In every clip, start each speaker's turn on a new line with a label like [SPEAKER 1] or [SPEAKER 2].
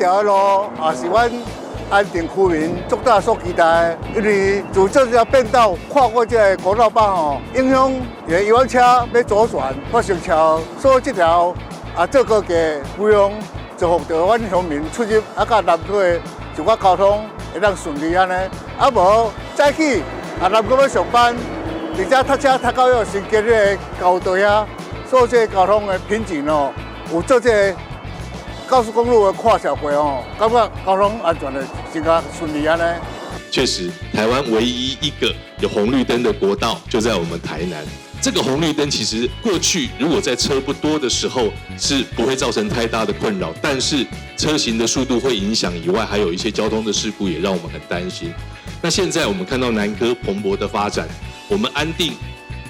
[SPEAKER 1] 條路也是阮安定區民最大所期待的，因為自這條變道跨過這個國道8吼，影響遊覽車要左轉或行橋，所以這條這個嘅費用就讓到阮鄉民出入甲南區就個交通會當順利安尼，無早起南區要上班，而且讀車讀到要先經這個交隊啊，所以這個交通的品質哦，有做這個高速公路的跨小軌哦，感覺交通安全的真較順利安尼。
[SPEAKER 2] 確實，台灣唯一一個有紅綠燈的國道就在我們台南。這個紅綠燈其實過去如果在車不多的時候是不會造成太大的困擾，但是車行的速度會影響以外，還有一些交通的事故也讓我們很擔心。那現在我們看到南科蓬勃的發展，我們安定，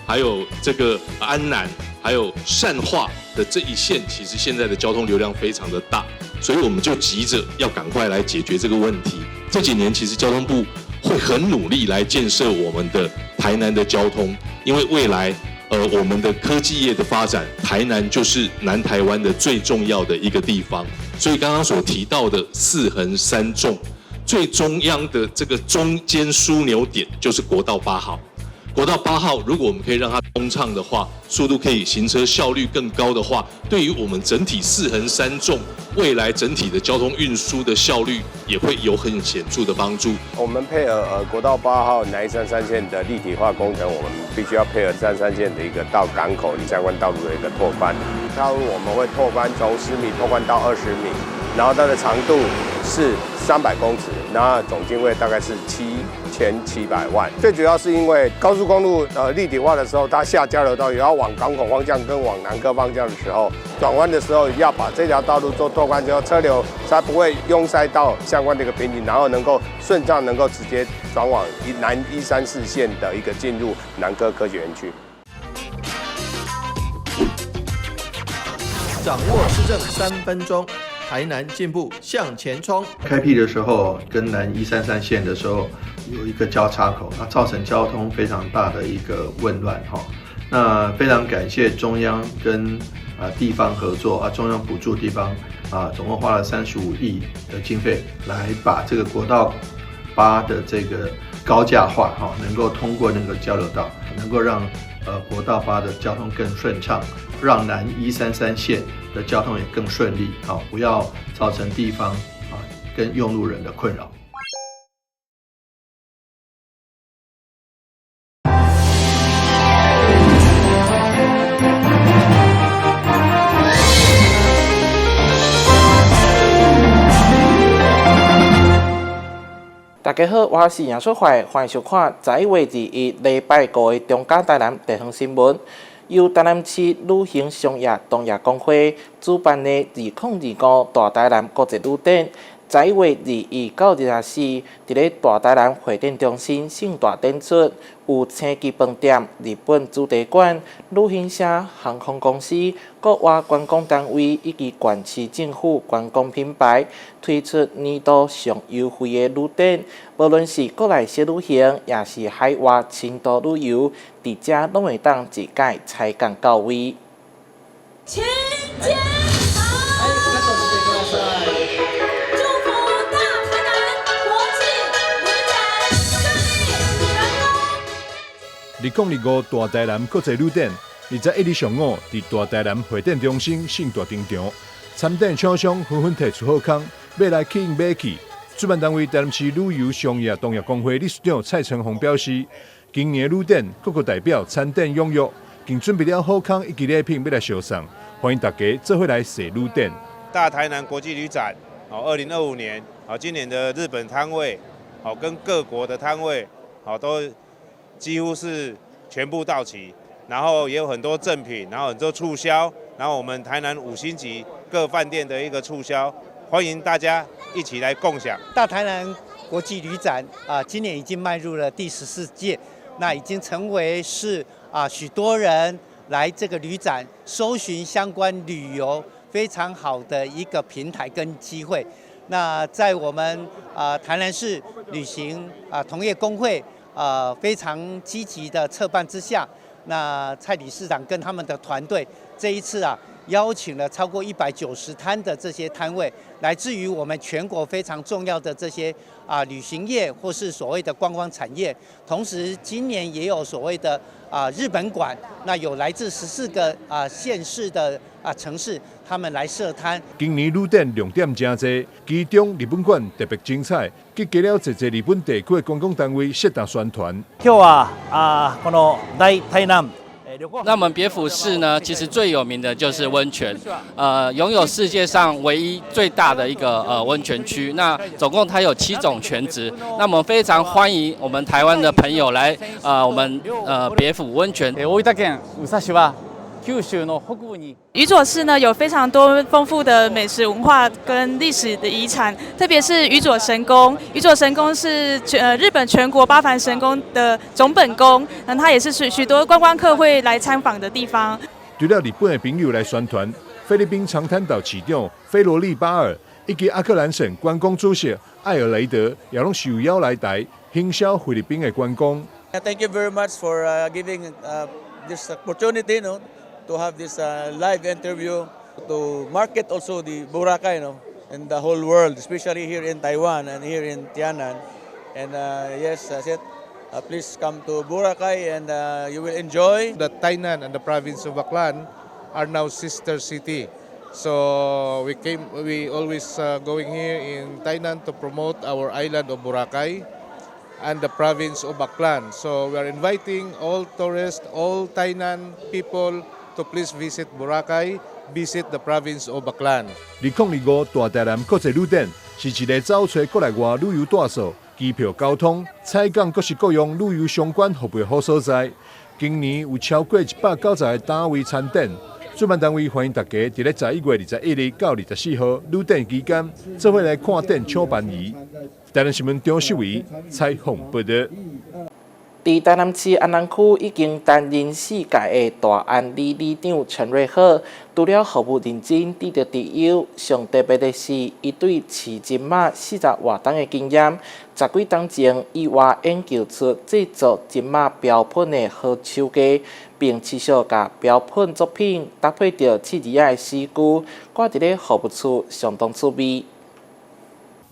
[SPEAKER 2] 還有這個安南，還有善化的這一線，其實現在的交通流量非常的大，所以我們就急着要趕快來解決這個問題。這幾年其實交通部會很努力來建設我們的台南的交通，因為未來我們的科技業的發展，台南就是南台灣的最重要的一個地方。所以剛剛所提到的4橫3縱，最中央的這個中間樞紐點就是國道8號。國道8號，如果我們可以讓它通暢的話，速度可以行車效率更高的話，對於我們整體4橫3縱未來整體的交通運輸的效率也會有很顯著的幫助。
[SPEAKER 3] 我們配合國道8號南133線的立體化工程，我們必須要配合133線的一個到港口相關道路的一個拓寬。道路我們會拓寬從10米拓寬到20米，然後它的長度是300公尺，然後總經費大概是7700萬。最主要是因為高速公路立體化的時候，它下交流道也要往港口方向跟往南科方向的时候，轉彎的時候要把這條道路做拓寬之後，車流才不會擁塞到相關的一個瓶頸，然後能夠順暢能夠直接轉往南134線的一個進入南科科學園區。
[SPEAKER 4] 掌握施政3分鐘。台南進步向前衝。
[SPEAKER 5] 開闢的時候跟南133線的時候有一個交叉口，那造成交通非常大的一個混亂哈。那非常感謝中央跟地方合作中央補助地方總共花了35億的經費來把這個國道8的這個高架化哈，能夠通過那個交流道，能夠讓國道8的交通更順暢，讓南133線的交通也更順利，不要造成地方跟用路人的困擾。
[SPEAKER 6] 大家好，我是楊淑懷，歡迎收看11月21日禮拜5的中港台南地方新聞。由台南市旅行商業同業公會主辦的2025大台南國際旅展，11月21到24日，在大台南會展中心盛大展出，有星級飯店、日本主題館、旅行社、航空公司、國外觀光單位以及縣市政府觀光品牌推出年度上優惠的旅展，無論是國內小旅行，也是海外深度旅遊，佇遮攏會當一解採講到位。
[SPEAKER 7] 請接好，祝福大台南國際旅展順利成功。
[SPEAKER 8] 2025大台南國際旅展，21日上午佇大台南會展中心盛大登場，參展廠商紛紛提出好康，要來吸引買氣。主辦單位台南市旅遊商業同業公會理事長蔡成宏表示，今年的旅展各個代表參展踴躍，並準備了好康以及禮品要來銷送，歡迎大家做伙來踅旅展。
[SPEAKER 9] 大台南國際旅展，2025年，今年的日本攤位，跟各國的攤位，都幾乎是全部到齊，然後也有很多贈品，然後很多促銷，然後我們台南5星級各飯店的一個促銷，歡迎大家一起來共享。
[SPEAKER 10] 大台南國際旅展今年已經邁入了第14屆，那已經成為是許多人來這個旅展搜尋相關旅遊非常好的一個平台跟機會。那在我們台南市旅行同業公會非常積極的策辦之下，那蔡理事長跟他們的團隊這一次邀請了超過190攤的這些攤位，來自於我們全國非常重要的這些旅行業或是所謂的觀光產業。同時，今年也有所謂的日本館，那有來自14個縣市的城市，他們來設攤。
[SPEAKER 8] 今年旅展亮點真多，其中日本館特別精彩，結合了一日本地區的觀光單位適當宣傳。
[SPEAKER 11] 今日はこの大台南。
[SPEAKER 12] 那我們別府市呢，其實最有名的就是溫泉，擁有世界上唯一最大的一個溫泉區。那總共它有7種泉質。那我們非常歡迎我們台灣的朋友來我們別府溫泉。
[SPEAKER 11] 大分県宇佐市は九州の北部に。
[SPEAKER 13] 宇佐市呢有非常多豐富的美食文化跟歷史的遺產，特別是宇佐神宮。宇佐神宮是日本全國八幡神宮的總本宮，那它也是許多觀光客會來參訪的地方。
[SPEAKER 8] 除了日本的朋友來宣傳，菲律賓長灘島市長菲羅利巴爾以及阿克蘭省觀光主席艾爾雷德也攏受邀來台行銷菲律賓的觀光。
[SPEAKER 14] Thank you very much for giving this opportunity, to have this live interview to market also the Boracay, in the whole world, especially here in Taiwan and here in Tianan. And yes, I said, please come to Boracay and you will enjoy.
[SPEAKER 15] The Tainan and the province of Baclan are now sister city. So we always going here in Tainan to promote our island of Boracay and the province of Baclan. So we are inviting all tourists, all Tainan people to please visit Boracay, visit the province of Baclan.
[SPEAKER 8] 2025大台南國際旅展是一個找找國內外旅遊大數、機票、交通、採港各式各樣旅遊相關服務的好所在。今年有超過190個單位參展，主辦單位歡迎大家在11月21日到24號旅展期間，做伙來看展搶便宜。台南新聞張秀維採訪報道。
[SPEAKER 6] 在台南市安南區已經擔任4屆的大安里里長陳瑞和，除了服務認真、值得持有，上特別的是，伊對飼金馬40活動的經驗，10幾年前伊話研究出製作金馬標本的好手藝，並持續把標本作品搭配着飼兒仔的詩句，掛佇咧服務處相當趣味。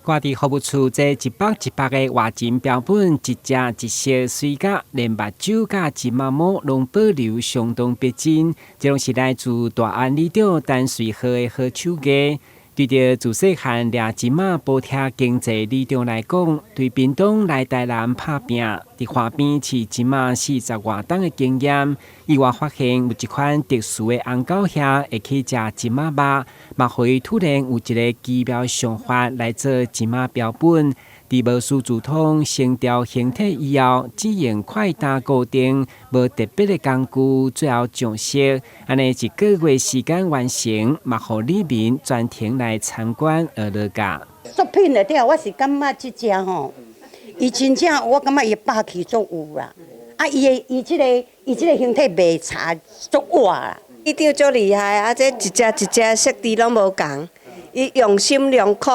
[SPEAKER 16] 掛佇服務處，這100個活金標本，一隻一色水甲，連目睭甲金馬毛攏保留相當逼真。這攏是來自大安里長陳瑞和的好手藝。對着自細漢掠金馬補貼經濟里長來講，對屏東來台南打拼，佇花邊飼金馬40外冬的經驗，意外發現有一款特殊的紅狗蝦會去食金馬肉，嘛會突然有一個奇妙想法來做金馬標本。佇無師自通成條形體以後，只用快打固定，無特別的工具，最後上色，安尼1個月時間完成，嘛互里民專程來參觀而樂價。
[SPEAKER 17] 作品內底，我是感覺這隻吼，伊真正我感覺伊霸氣足有啦，伊這個形體袂差足活啦。伊張足厲害，這一隻色調攏無共，伊用心良苦。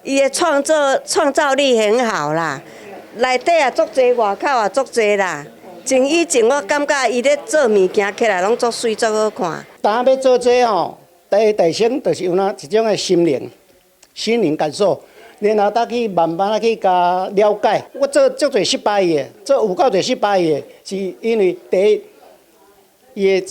[SPEAKER 17] 伊的創造力很好啦，內底也足濟，外口也足濟啦。從以前我感覺伊咧做物件起來攏足水足好看。當要做這吼，第先就是有一種的心靈感受，然後再去慢慢去甲了解。我做足濟失敗嘅，做有夠濟失敗嘅，是因為第一，伊的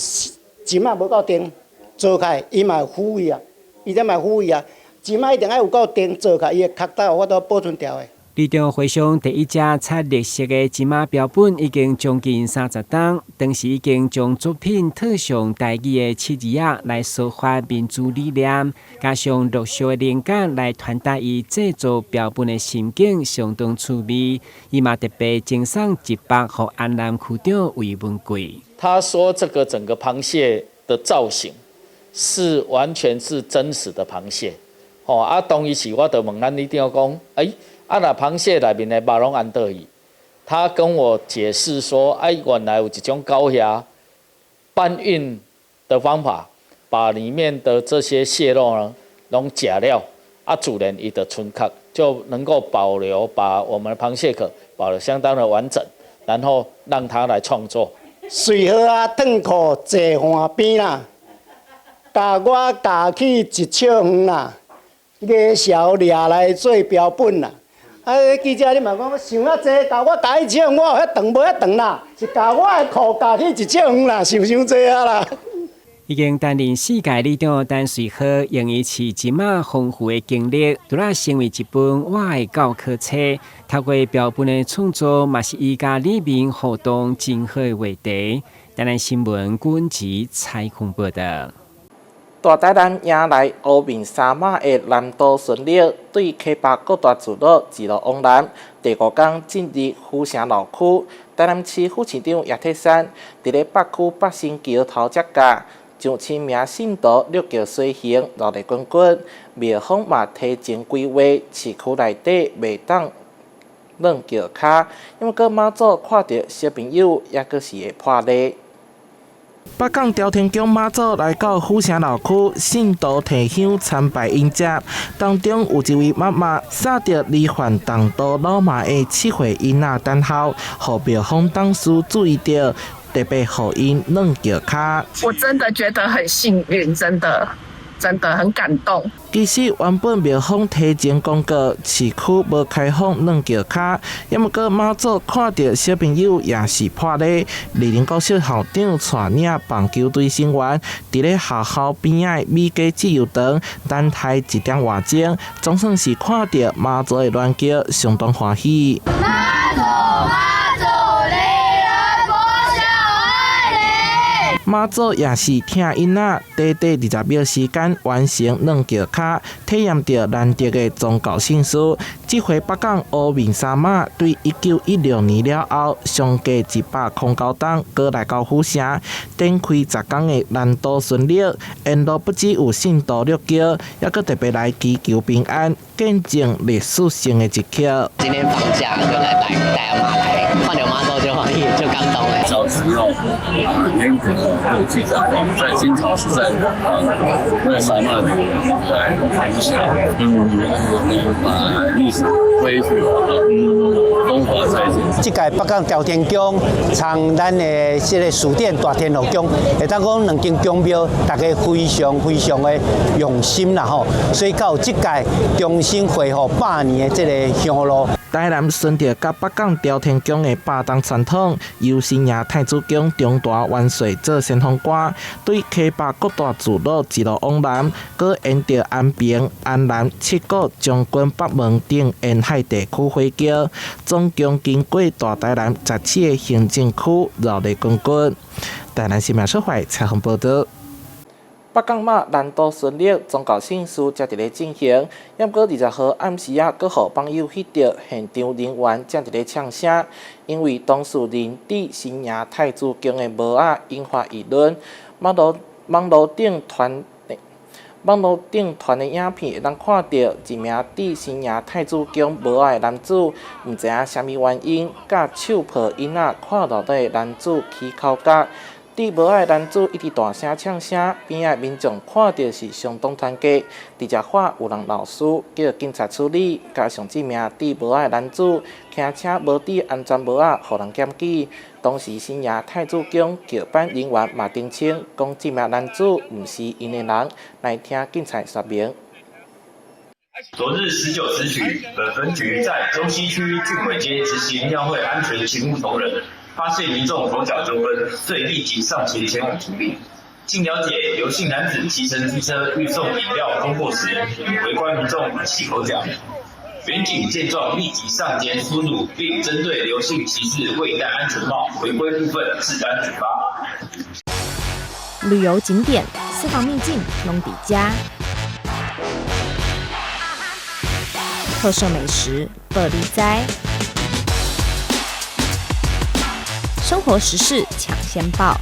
[SPEAKER 17] 錢啊無夠定，做起來伊嘛有腐味啊，伊這嘛有腐味啊。金馬一定要有夠定做起，伊的殼帶我都保存掉的。里長回想第一隻擦綠色的金馬標本已經將近30檔，當時已經將作品套上台語的飼兒仔來抒發民主理念，加上陸續的靈感來傳達伊製作標本的心境，相當趣味。伊嘛特別贈送100給安南區長魏文貴。
[SPEAKER 18] 他說：“這個整個螃蟹的造型是完全是真實的螃蟹。”當一起我就問咱里長講，那螃蟹裡面的肉攏安倒去？他跟我解釋說，原來有一種狗蝦搬運的方法，把裡面的這些蟹肉呢，攏吃了，自然它的存殼就能夠保留，把我們的螃蟹殼保留相當的完整，然後讓它來創作。水河啊，燙口坐岸邊啦。
[SPEAKER 19] 甲我架起一尺远啦，艺小掠来做标本啦。啊，记者你嘛讲想啊济，甲我架起1尺远，我有遐长无遐长啦，是甲我的裤架起1尺遠啦，想济啊啦。
[SPEAKER 16] 已經擔任世界理事長陳水和用伊飼金馬豐富的經歷，拄啦成為一本我的教科書。透過標本的創作，嘛是伊甲里面互動真好的話題。台南新聞軍籍採訪報道。
[SPEAKER 6] 大台南迎來烏面山馬的南島巡禮，對溪壩各大聚落一路往南。第5天進入府城老區，台南市副市長葉鐵山佇咧北區北新橋頭接駕。上千名信徒陸橋隨行，熱烈滾滾。廟方嘛提前規劃，市區內底袂當軟橋骹，因為閣媽祖看到小朋友，也閣是會破例。北港朝天宮媽祖來到府城老區，信徒提香參拜迎接，當中有一位媽媽撒着罹患重度腦麻的7歲囡仔等候，互廟方董事注意到。特別互因軟腳骹，
[SPEAKER 20] 我真的覺得很幸運，真的很感動。
[SPEAKER 6] 其實原本廟方提前公告市區無開放軟腳骹，也毋過媽祖看到小朋友也是破例，梨林國小校長帶領棒球隊成員佇咧學校邊仔美佳自由堂等待1點外鐘，總算是看到媽祖的軟腳，相當歡喜。媽祖也是聽囡仔短短20秒時間完成軟腳骹，體驗到難得的宗教信息。這回北港烏面山馬對1916年了後，相隔109天，過來到府城，展開10天的南島巡禮，沿路不只有信徒入橋，也閣特別來祈求平安，見證歷史性的一刻。
[SPEAKER 21] 今天放假就來帶阿媽來，看到媽祖就歡喜，就感動了。
[SPEAKER 22] 早時候，嚴格有記載，在清朝時代，那山馬來府城，把歷史恢復，風華再現。
[SPEAKER 10] 這屆北港朝天宮從咱的這個書店大天後宮，會當講兩間宮廟，大家非常的用心啦吼，所以到這屆重新恢復100年的這個香路。台南順着甲北港朝天宮的8重傳統，由新營太子宮中大元帥做先鋒官，對溪壩各大聚落一路往南，閣沿着安平、安南、七股、將軍、北門等沿海地區回橋，總共經過大台南17個行政區，熱烈滾滾。台南新聞社會採訪報道。北港馬南島巡禮宗教信息才佇咧進行，也毋過20號暗時啊，閣互網友翕到現場人員正佇咧唱聲，因為當事人佇新營太子宮的帽仔引發議論。網絡頂傳的影片，會當看到一名佇新營太子宮帽仔的男子，毋知影啥物原因，甲手抱囡仔看落底的男子起口角。佇帽仔的男子一直大聲唱聲，邊仔民眾看到是相當團結。直接話有人鬧事，叫警察處理。加上這名佇帽仔的男子騎車無戴安全帽仔，互人檢舉。當時新營太子宮轎班人員嘛澄清，講這名男子毋是因的人，來聽警察說明。
[SPEAKER 23] 昨日19時許，本分局在中西區俊偉街執行廟會安全勤務同仁。發現民眾口角糾紛，遂立即上前往處理。經了解，劉姓男子騎乘機車運送飲料通過時，圍觀民眾起口角。員警見狀，立即上前疏導，並針對劉姓騎士未戴安全帽違規部分治單處罰。
[SPEAKER 24] 旅遊景點、私房秘境攏底家，特色美食樂利哉。生活時事搶先報，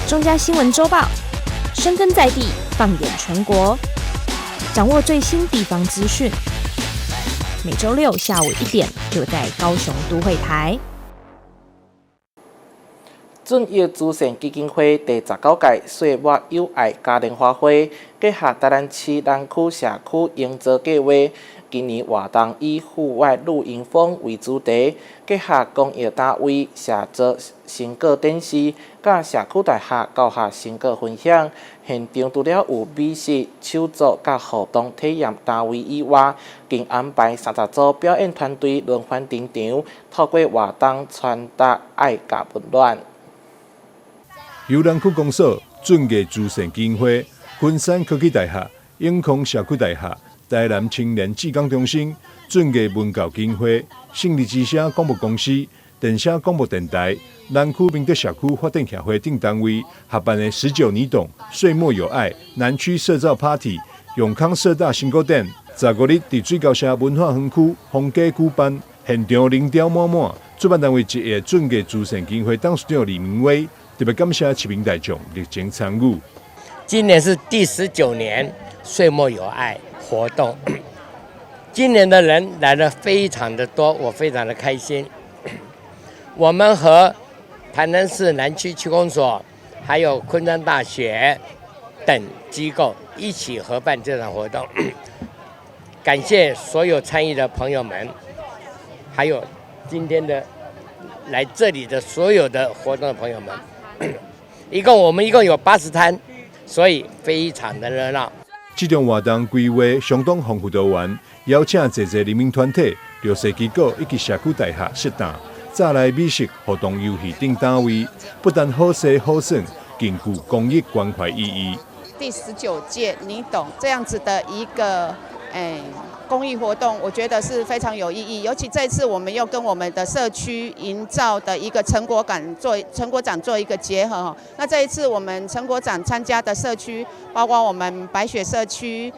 [SPEAKER 24] 中嘉新聞週報，深耕在地，放眼全國，掌握最新地方資訊。每週6下午1點，就在高雄都會台。
[SPEAKER 6] 準葉慈善基金會第19屆歲末友愛嘉年華會，結合台南市南區社區營造計劃。今年活動以戶外露營風為主題，結合公益單位、社造、新國電視、甲社區大學教學成果分享。現場除了有美食、手作甲活動體驗單位以外，更安排30組表演團隊輪番登場，透過活動傳達愛甲溫暖。
[SPEAKER 8] 由南區公所、準藝慈善基金會、昆山科技大學、永康社區大學、台南青年志工中心、準藝文教基金會、勝利之聲廣播公司、電聲廣播電台、南區明德社區發展協會等單位合辦的19年度歲末有愛南區社造 Party， 永康社大新古典15日在水高社文化園區逢甲舉辦，現場人潮滿滿。主辦單位之一的準藝慈善基金會董事長李明威特別感謝市民大眾熱情參與。
[SPEAKER 1] 今年是第19年歲末有愛活動，今年的人來得非常的多，我非常的開心。我們和台南市南區區公所，還有昆山大學等機構一起合辦這場活動，感謝所有參與的朋友們，還有今天的來這裡的所有的活動的朋友們。我們一共有80攤，所以非常的熱鬧。
[SPEAKER 8] 這場活動規劃相當豐富多元，邀請儕人民團體、療社機構以及社區大學適當再來美食、活動、遊戲等單位，不但好食好耍，更具公益關懷意義。
[SPEAKER 2] 第19屆你懂這樣子的一個公益活動，我覺得是非常有意義。尤其這一次，我們又跟我們的社區營造的一個成果展做一個結合。那這一次我們成果展參加的社區，包括我們白雪社區、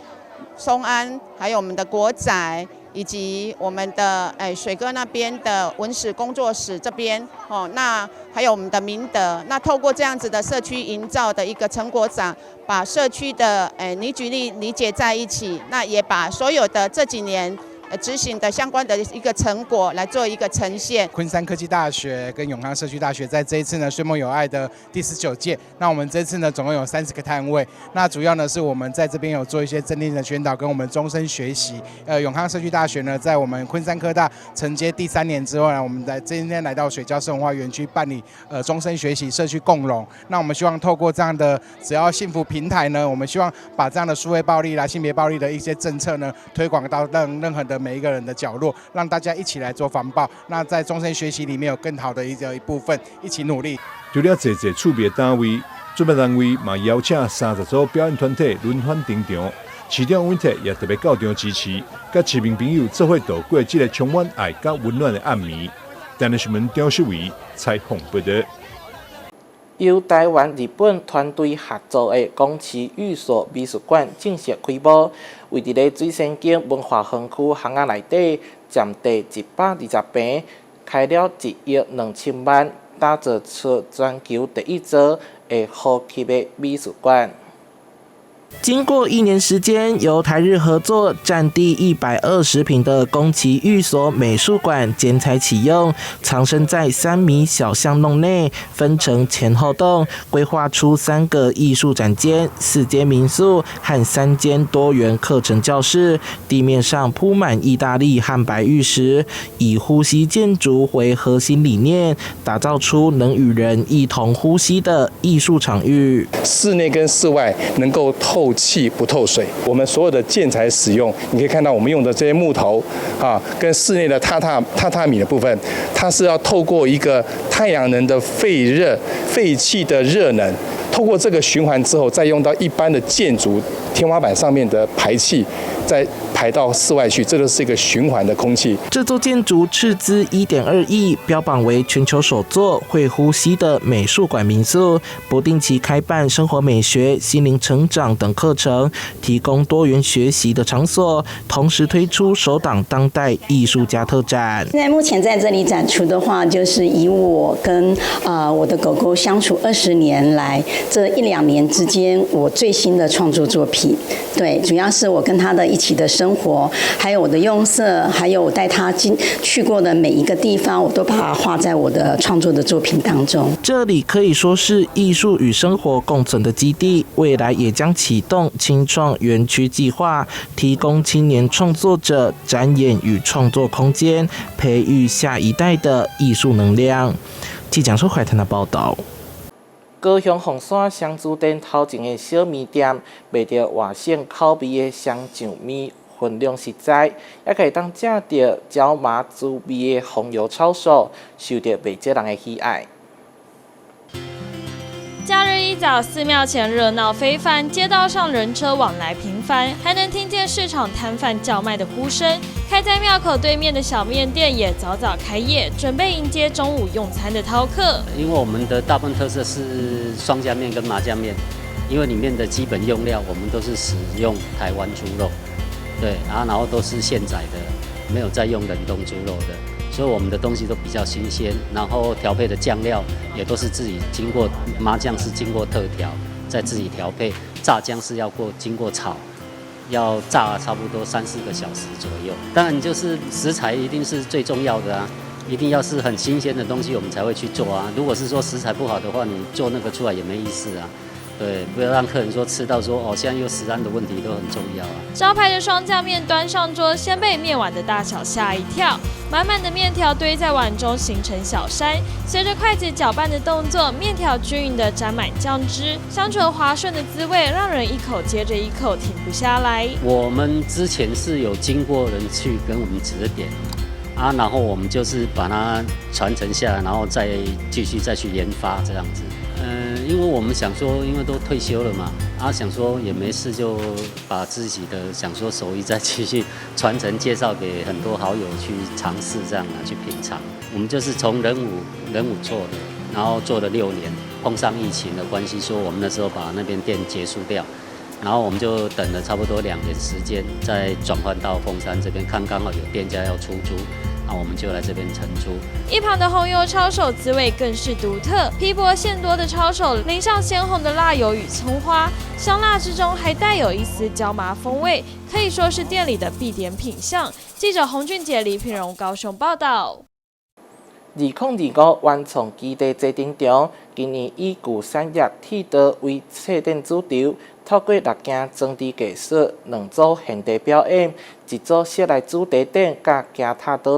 [SPEAKER 2] 松安，還有我們的國仔，以及我們的水哥那邊的文史工作室這邊哦，那還有我們的明德。那透過這樣子的社區營造的一個成果展，把社區的凝聚力理解在一起，那也把所有的這幾年執行的相關的一個成果來做一個呈現。
[SPEAKER 3] 昆山科技大學跟永康社區大學在這一次呢歲末有愛的第19屆，那我們這次呢總共有30個攤位，那主要呢是我們在這邊有做一些政令的宣導，跟我們終身學習。永康社區大學呢在我們昆山科大承接第3年之後呢，我們今天來到水交生活化園區辦理終身學習社區共融。那我們希望透過這樣的只要幸福平台呢，我們希望把這樣的數位暴力啦、性別暴力的一些政策呢推廣到任何的每一個人的角落，讓大家一起來做防暴。那在終身學習裡面有更好的一部分，一起努力。
[SPEAKER 8] 除了儕趣味單位，主辦單位嘛邀請30組表演團體輪番登場，市長溫特也特別到場支持，甲市民朋友做伙度過這個充滿愛甲溫暖的暗暝。台南新聞張世偉採訪報道。
[SPEAKER 6] 由台灣、日本團隊合作的宮崎御所美術館正式開幕，位佇咧水仙徑文化園區巷仔內底，佔地120坪，開了1億2000萬，打造出全球第一座的高級的美術館。經過1年時間，由台日合作，佔地120坪的宮崎御所美術館剪彩啟用，藏身在3米小巷弄內，分成前後棟，規劃出3個藝術展間、4間民宿和3間多元課程教室。地面上鋪滿意大利和白玉石，以呼吸建築為核心理念，打造出能與人一同呼吸的藝術場域。
[SPEAKER 4] 室內跟室外能夠透氣不透水，我們所有的建材使用，你可以看到我們用的這些木頭啊，跟室內的榻榻米的部分，它是要透過一個太陽能的廢氣的熱能，透過這個循環之後，再用到一般的建築天花板上面的排氣，再排到室外去，這就是一個循環的空氣。
[SPEAKER 6] 這座建築斥資1.2億，標榜為全球首座會呼吸的美術館民宿，不定期開辦生活美學、心靈成長等課程，提供多元學習的場所，同時推出首檔當代藝術家特展。
[SPEAKER 25] 現在目前在這裡展出的話，就是以我跟我的狗狗相處20年來
[SPEAKER 17] 這1-2年之間我最新的創作作品。对，主要是我跟他的一起的生活，還有我的用色，還有我帶他去過的每一個地方，我都把它畫在我的創作的作品當中。
[SPEAKER 6] 這裡可以說是藝術與生活共存的基地，未來也將啟動青創園區計劃，提供青年創作者展演與創作空間，培育下一代的藝術能量。記者蘇懷婷的報道。高雄鳳山雙子店頭前的小麵店，賣着外省口味的雙醬麵，分量實在，也可以當食到椒麻滋味的紅油抄手，受到袂少人的喜愛。
[SPEAKER 24] 假日一早，寺廟前熱鬧非凡，街道上人車往來頻繁，還能聽見市場攤販叫賣的呼聲。開在廟口對面的小麵店也早早開業，準備迎接中午用餐的饕客。
[SPEAKER 5] 因為我們的大部分特色是雙夾麵跟麻醬麵，因為裡面的基本用料我們都是使用台灣豬肉，對，然後都是現宰的，沒有再用冷凍豬肉的。所以我們的東西都比較新鮮，然後調配的醬料也都是自己經過麻醬是經過特調，再自己調配，炸薑是要經過炒，要炸差不多3-4個小時左右。當然就是食材一定是最重要的啊，一定要是很新鮮的東西我們才會去做啊。如果是說食材不好的話，你做那個出來也沒意思啊。對，不要讓客人說吃到說哦，現在又食安的問題都很重要啊。
[SPEAKER 24] 招牌的雙醬麵端上桌，先被麵碗的大小嚇一跳，滿滿的麵條堆在碗中形成小山，隨着筷子攪拌的動作，麵條均勻地沾滿醬汁，香醇滑順的滋味讓人一口接着一口停不下來。
[SPEAKER 5] 我們之前是有經過人去跟我們指點啊，然後我們就是把它傳承下來，然後再繼續再去研發這樣子。因為我們想說，因為都退休了嘛，啊，想說也沒事，就把自己的想說手藝再繼續傳承，介紹給很多好友去嘗試，這樣啊，去品嘗。我們就是從人武做的，然後做了6年，碰上疫情的關係，說我們那時候把那邊店結束掉，然後我們就等了差不多2年時間，再轉換到鳳山這邊看，剛好有店家要出租。那我們就來這邊承租。
[SPEAKER 24] 一旁的紅油抄手滋味更是獨特，皮薄餡多的抄手淋上鮮紅的辣油與蔥花，香辣之中還帶有一絲椒麻風味，可以說是店裡的必點品項。記者洪俊傑、李品榮高雄報道。
[SPEAKER 6] 2025原創基地座頂中，今年以舊產業鐵道為冊展主題，透過6件裝置藝術、2組現代表演、1組室內主題展，甲行踏導覽，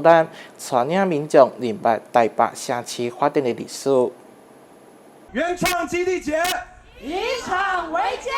[SPEAKER 6] 帶領民眾明白台北城市發展的歷史。
[SPEAKER 7] 原創基地節，以場為家。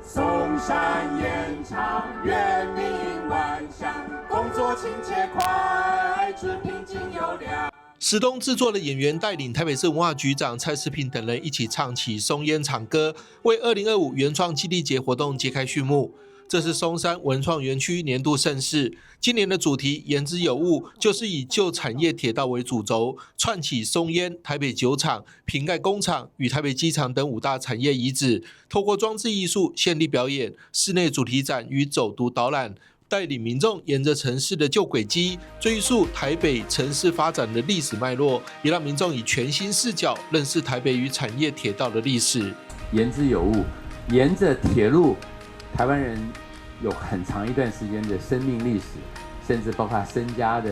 [SPEAKER 7] 松山演唱，樂鳴萬象，工作親切快，只平靜優良。
[SPEAKER 9] 史東製作的演員帶領台北市文化局長蔡世平等人一起唱起松菸廠歌，為2025原創基地節活動揭開序幕。這是松山文創園區年度盛事，今年的主題言之有物，就是以舊產業鐵道為主軸，串起松菸、台北酒廠、瓶蓋工廠與台北機場等5大產業遺址，透過裝置藝術、現地表演、室內主題展與走讀導覽，帶領民眾沿着城市的舊軌跡，追溯台北城市發展的歷史脈絡，也讓民眾以全新視角認識台北與產業鐵道的歷史。
[SPEAKER 12] 言之有物，沿着鐵路，台灣人有很長一段時間的生命歷史，甚至包括身家的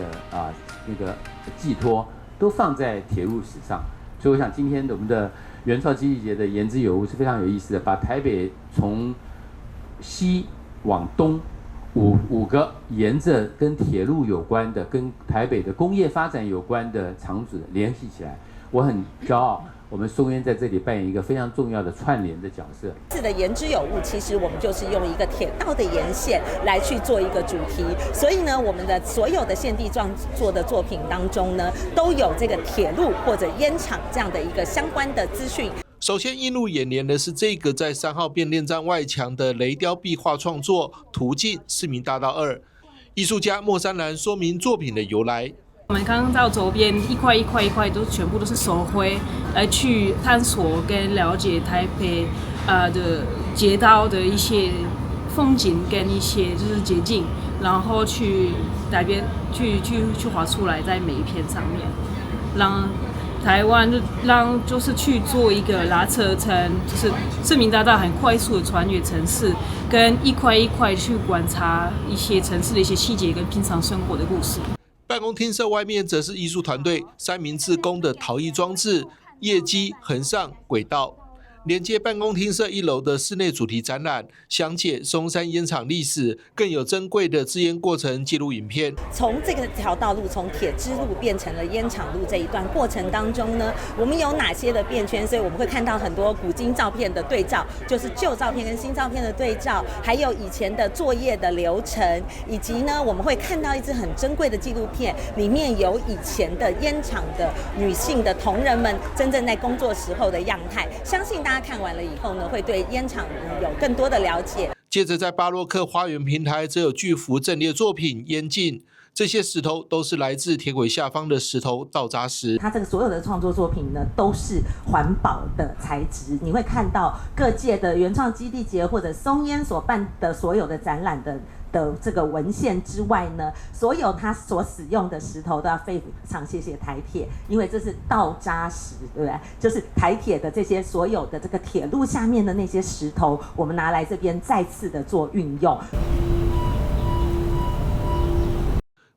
[SPEAKER 12] 那個寄託，都放在鐵路史上。所以我想今天我們的原創基地節的言之有物是非常有意思的，把台北從西往東五個沿着跟鐵路有關的、跟台北的工業發展有關的場址聯繫起來。我很驕傲，我們松菸在這裡扮演一個非常重要的串聯的角色。
[SPEAKER 25] 這次的言之有物，其實我們就是用一個鐵道的沿線來去做一個主題，所以呢，我們的所有的現地創作的作品當中呢，都有這個鐵路或者菸廠這樣的一個相關的資訊。
[SPEAKER 9] 首先映入眼簾的是這個在3號變電站外牆的雷雕壁畫創作《途徑市民大道2》，藝術家莫珊蘭說明作品的由來。
[SPEAKER 26] 我們剛剛到周邊一塊一塊一塊都全部都是手繪，來去探索跟了解台北的街道的一些風景跟一些就是捷徑，然後去改編去畫出來在每一片上面，讓台灣就是去做一個拉車程，就是市民大道很快速的穿越城市，跟一塊一塊去觀察一些城市的一些細節跟平常生活的故事。
[SPEAKER 9] 辦公廳舍外面則是藝術團隊3名志工的陶藝裝置，業基橫上軌道。連接辦公廳舍1樓的室內主題展覽，詳解松山菸廠歷史，更有珍貴的製菸過程記錄影片。
[SPEAKER 25] 從這個條道路從鐵支路變成了菸廠路這一段過程當中呢，我們有哪些的變遷？所以我們會看到很多古今照片的對照，就是舊照片跟新照片的对照，還有以前的作業的流程，以及呢我們會看到一支很珍貴的紀錄片，裡面有以前的菸廠的女性的同仁們真正在工作時候的樣態，相信大家看完了以後呢，會對菸廠有更多的了解。
[SPEAKER 9] 接着在巴洛克花園平台，則有巨幅陣列作品菸鏡，這些石頭都是來自鐵軌下方的石頭道扎石。
[SPEAKER 25] 它這個所有的創作作品呢，都是環保的材質。你會看到各界的原創基地節或者松菸所辦的所有的展覽的這個文獻之外呢，所有它所使用的石頭都要非常謝謝台鐵，因為這是道扎石，對不對？就是台鐵的這些所有的這個鐵路下面的那些石頭，我們拿來這邊再次的做運用。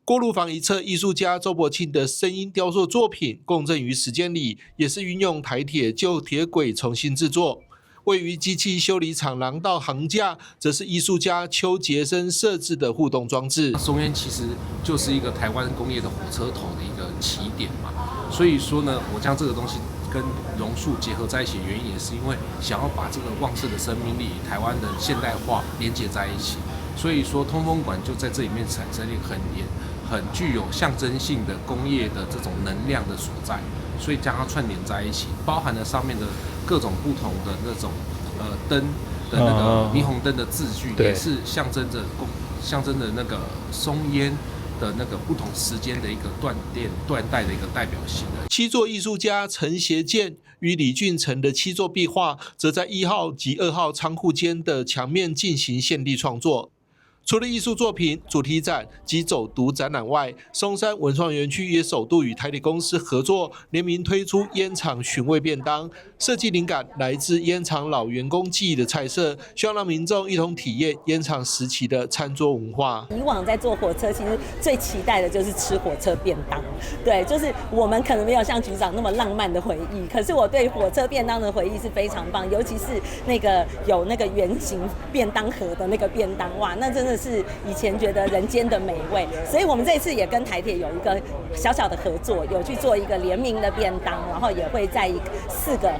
[SPEAKER 9] 鍋爐房一側，藝術家周伯慶的聲音雕塑作品《共振於時間裡》，也是運用台鐵舊鐵軌重新制作。位於機器修理廠廊道桁架，則是藝術家邱傑生設置的互動裝置。
[SPEAKER 11] 松菸其實就是一個台灣工業的火車頭的一個起點嘛，所以說呢，我將這個東西跟榕樹結合在一起，原因也是因為想要把這個旺盛的生命力與台灣的現代化連接在一起。所以說，通風館就在這裡面產生一個很具有象徵性的工業的這種能量的所在。所以将它串联在一起，包含了上面的各种不同的那种灯的那个霓虹燈的字句，也是象徵着那個松菸的那個不同時間的一個斷代的一個代表性。
[SPEAKER 9] 七座藝術家陳協健與李俊成的七座壁畫，則在1號及2號倉庫間的牆面進行現地創作。除了藝術作品、主題展及走讀展覽外，松山文創園區也首度與台鐵公司合作，聯名推出菸廠尋味便當。設計靈感來自菸廠老員工記憶的菜色，希望讓民眾一同體驗菸廠時期的餐桌文化。
[SPEAKER 25] 以往在坐火車，其實最期待的就是吃火車便當。對，就是我們可能沒有像局長那麼浪漫的回憶，可是我對火車便當的回憶是非常棒，尤其是那個有那個圓形便當盒的那個便當，哇，那真的是以前覺得人間的美味。所以我們這次也跟台鐵有一個小小的合作，有去做一個聯名的便當，然後也會在4個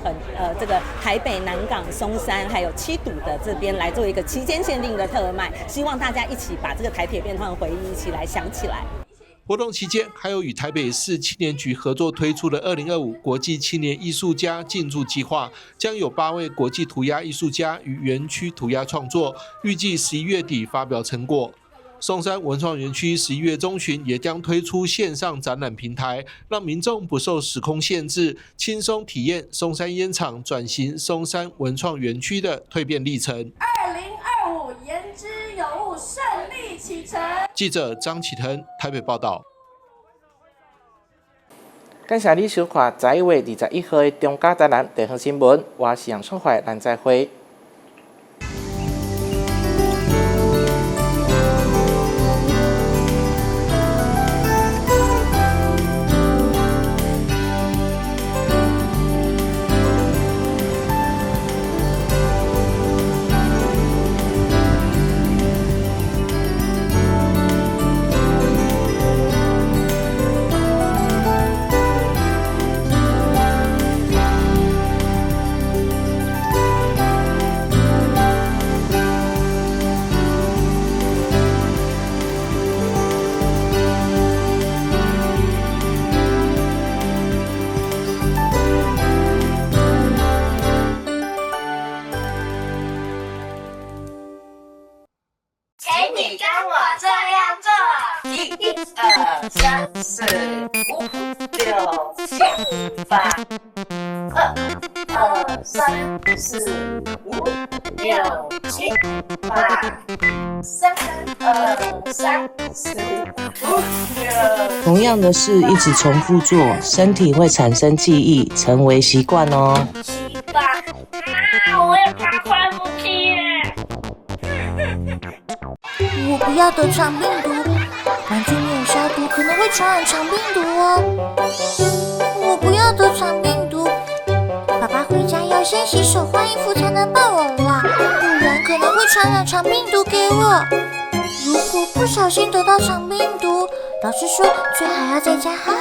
[SPEAKER 25] 這個台北、南港、松山還有七堵的這邊來做一個期間限定的特賣，希望大家一起把這個台鐵便當的回憶一起來想起來。
[SPEAKER 9] 活動期間，還有與台北市青年局合作推出的2025國際青年藝術家進駐計劃，將有8位國際塗鴉藝術家與園區塗鴉創作，預計11月底發表成果。松山文創園區11月中旬也將推出線上展覽平台，讓民眾不受時空限制，輕鬆體驗松山菸廠轉型松山文創園區的蛻變歷程。
[SPEAKER 7] 2025言之有物，順利啟程。
[SPEAKER 9] 記者張啟騰台北報道。
[SPEAKER 6] 感謝你收看11月21號的中嘉台南地方新聞，我是楊春懷，咱再會。
[SPEAKER 7] 1、2、3、4、5、6、7、8。1、2、3、4、5、6、7、8。3、2、3、4、5、6。
[SPEAKER 13] 同樣的事一直重複做，身體會產生記憶，成為習慣哦。
[SPEAKER 14] 我也怕快不去耶。
[SPEAKER 15] 我不要得肠病毒，完全没有消毒，可能會傳染腸病毒哦。我不要得腸病毒，爸爸回家要先洗手換衣服才能抱我玩，不然可能會傳染腸病毒給我。如果不小心得到腸病毒，老師說最好要在家好好